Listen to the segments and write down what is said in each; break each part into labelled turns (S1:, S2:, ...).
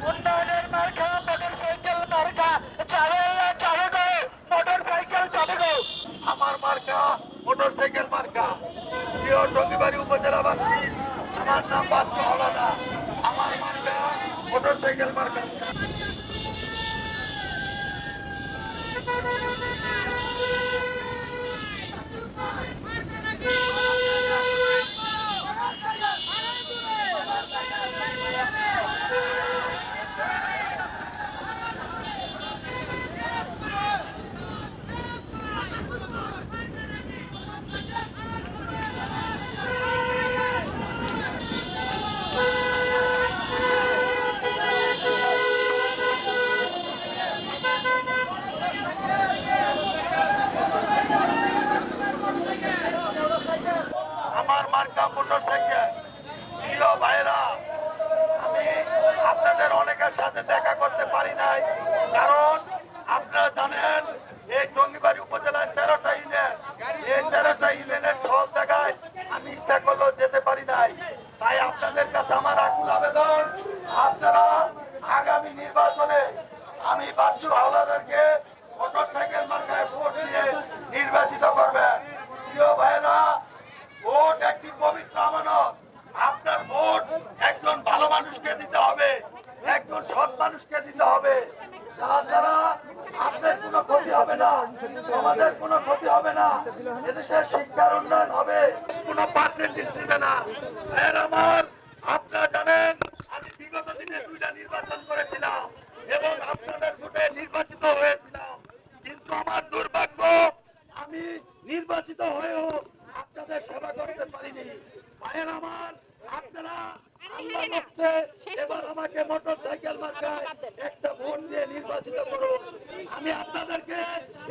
S1: উন্নয়নের মার্কা motor cycle মার্কা যাবে যাবে গো মোটর সাইকেল যাবে গো আমার মার্কা মোটর সাইকেল মার্কা প্রিয় টঙ্গিবাড়ি উপজেলাবাসী আমার নাম বাচ্চু হাওলাদার আমার মার্কা মোটর সাইকেল মার্কা আমার মার্কা মোটর সাইকেল প্রিয় ভাইরা আমি আপনাদের অনেকের সাথে দেখা করতে পারি নাই কারণ আপনারা জানেন এই টঙ্গিবাড়ি উপজেলার 13টা ইউনিয়ন এই 13টা ইউনিয়নের সব জায়গায় আমি ইচ্ছা করলেও যেতে পারি নাই তাই আপনাদের কাছে আমার আকুল আবেদন আপনারা আগামী নির্বাচনে আমি বাচ্চু হাওলাদারকে মোটর সাইকেল মার্কায় ভোট দিয়ে নির্বাচিত করবেন প্রিয় ভাইরা ভোট একটি পবিত্র আমানত আপনার ভোট একজন ভালো মানুষকে দিতে হবে একজন সৎ মানুষকে দিতে হবে যার দ্বারা আপনার কোনো ক্ষতি হবে না আমাদের কোনো ক্ষতি হবে না এদেশের শিক্ষার উন্নয়ন হবে কোনো পার্সেন্টেজ দিবে না আমার আপনারা জানেন আমি বিগত দিনে 2টা নির্বাচন করেছিলাম এবং আপনাদের ভোটে নির্বাচিত হয়েছিলাম কিন্তু আমার দুর্ভাগ্য আমি নির্বাচিত হয়েও আপনাদের সেবা করতে পারিনি ভাইয়ের আমার আপনারা আল্লাহর রাস্তে এবার আমাকে মোটর সাইকেল মার্কায় একটা ভোট দিয়ে নির্বাচিত করুন আমি আপনাদেরকে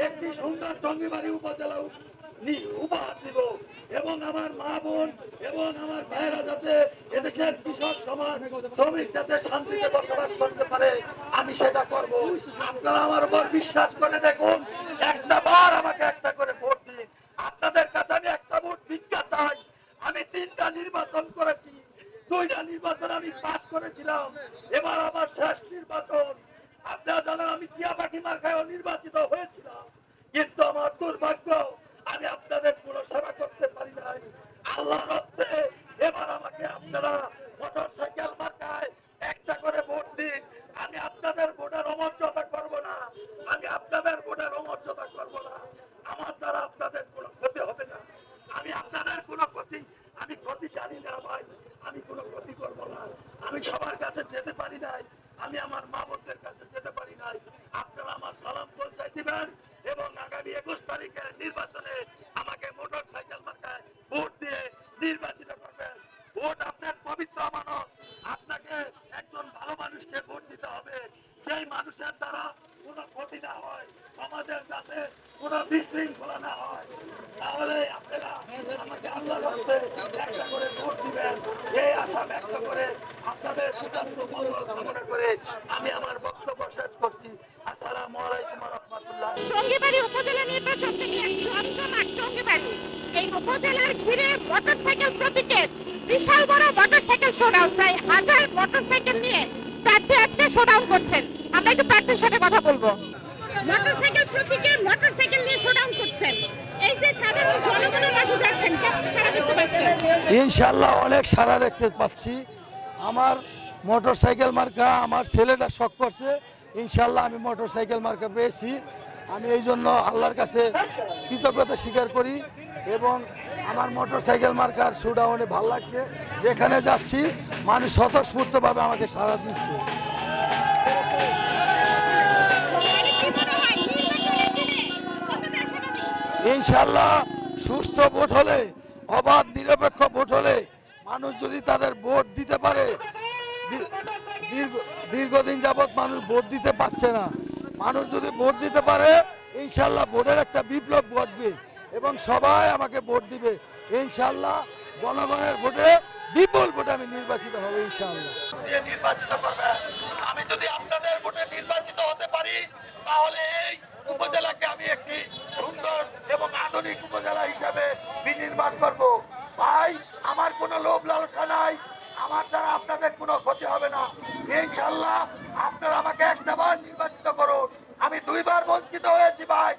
S1: একটি সুন্দর টঙ্গিবাড়ি উপজেলা উপহার দিব এবং আমার মা বোন এবং আমার ভাইয়েরা যাতে এদেশের কৃষক সমাজ শ্রমিক যাতে শান্তিতে বসবাস করতে পারে আমি সেটা করব আপনারা আমার উপর বিশ্বাস করে দেখুন একটা বার আমাকে একটা করে ভোট দিন আপনাদের কাছে আমি একটা ভোট ভিক্ষা চাই আমি 3টা নির্বাচন করেছি 2টা নির্বাচন আমি পাস করেছিলাম এবার আমার শেষ নির্বাচন আপনারা জানেন আমি টিয়া পাখি মার্কায়ও নির্বাচিত হয়েছিলাম কিন্তু আমার দুর্ভাগ্য আমি আপনাদের কোনো সেবা করতে পারি নাই আল্লাহর রাস্তে এবার আমাকে আপনারা মোটর সাইকেল মার্কায় একটা করে ভোট দিন আমি আপনাদের ভোটের অমর্যাদা করব না আমি আপনাদের ভোটের অমর্যাদা করব না আমার দ্বারা আপনাদের কোনো ক্ষতি হবে না আমি আপনাদের কোনো ক্ষতি জানি না ভাই আমি কোনো ক্ষতি করব না আমি সবার কাছে যেতে পারি নাই আমি আমার মা বোনদের কাছে যেতে পারি নাই আপনারা আমার সালাম পৌঁছাই দিবেন এবং আগামী 21 তারিখের নির্বাচনে আমাকে মোটর সাইকেল মার্কায় ভোট দিয়ে নির্বাচিত করবেন ভোট আপনার পবিত্র আমানত আপনাকে একজন ভালো মানুষকে ভোট দিতে হবে সেই মানুষের দ্বারা কোনো ক্ষতি না হয় সমাজের যাতে কোনো বিশৃঙ্খলা না হয় তাহলে আপনারা আমাকে আল্লাহর রাস্তে একটা করে ভোট দিবেন এই আশা ব্যক্ত করে আপনাদের সিদ্ধান্ত মঙ্গল কামনা করে আমি আমার বক্তব্য শেষ করছি আসসালামু আলাইকুম ওয়া রাহমাতুল্লাহ
S2: টঙ্গিবাড়ি উপজেলা নির্বাচন থেকে জমজমাট টঙ্গিবাড়ি এই উপজেলার ঘিরে মোটরসাইকেল প্রতীকের বিশাল বড় মোটরসাইকেল শোডাউন প্রায় 1000 মোটরসাইকেল নিয়ে প্রার্থী আজকে শোডাউন করছেন আমরা একটু প্রার্থীর সাথে কথা বলবো মোটরসাইকেল প্রতীকের মোটরসাইকেল নিয়ে শোডাউন করছেন এই যে সাধারণ জনগণের মাঝে যাচ্ছেন কেমন সাড়া দেখতে পাচ্ছেন
S3: ইনশাআল্লাহ অনেক সাড়া দেখতে পাচ্ছি আমার মোটরসাইকেল মার্কা আমার ছেলেটা শখ করছে ইনশাআল্লাহ আমি মোটরসাইকেল মার্কা পেয়েছি আমি এই জন্য আল্লাহর কাছে কৃতজ্ঞতা স্বীকার করি এবং আমার মোটরসাইকেল মার্কার শোডাউনে ভালো লাগছে যেখানে যাচ্ছি মানুষ স্বতঃস্ফূর্তভাবে আমাকে সাড়া দিচ্ছে ইনশাআল্লাহ সুস্থ ভোট হলে অবাধ নিরপেক্ষ ভোট হলে মানুষ যদি তাদের ভোট দিতে পারে দীর্ঘদিন যাবৎ মানুষ ভোট দিতে পারছে না মানুষ যদি ভোট দিতে পারে ইনশাআল্লাহ ভোটের একটা বিপ্লব ঘটবে এবং সবাই আমাকে ভোট দিবে ইনশাআল্লাহ জনগণের ভোটে বিপুল ভোটে আমি নির্বাচিত হব ইনশাআল্লাহ
S1: নির্বাচিত করবেন আমি যদি আপনাদের ভোটে নির্বাচিত হতে পারি তাহলে এই উপজেলাকে আমি একটি সুন্দর এবং আধুনিক উপজেলা হিসাবে বিনির্মাণ করব ভাই আমার কোনো লোভ লালসা নাই আমার দ্বারা আপনাদের কোনো ক্ষতি হবে না। ইনশাল্লাহ আপনারা আমাকে একটা বার নির্বাচিত করুন। আমি 2 বার বঞ্চিত হয়েছি ভাই।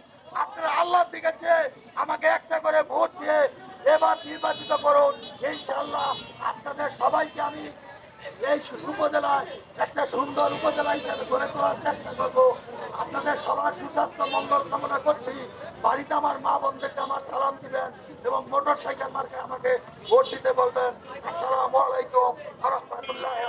S1: আপনারা আল্লাহর দিকে চেয়ে আমাকে একটা করে ভোট দিয়ে এবার নির্বাচিত করুন। ইনশাল্লাহ আপনাদের সবাইকে আমি এই উপজেলায় একটা সুন্দর উপজেলা হিসেবে গড়ে তোলার চেষ্টা করব। আপনাদের সবার সুস্বাস্থ্য মঙ্গল কামনা করছি। বাড়িতে আমার মা বোনদেরকে আমার সালাম দিবেন এবং মোটর সাইকেল মার্কে আমাকে ভোট দিতে বলবেন। আসসালামু আলাইকুম ওয়া রাহমাতুল্লাহি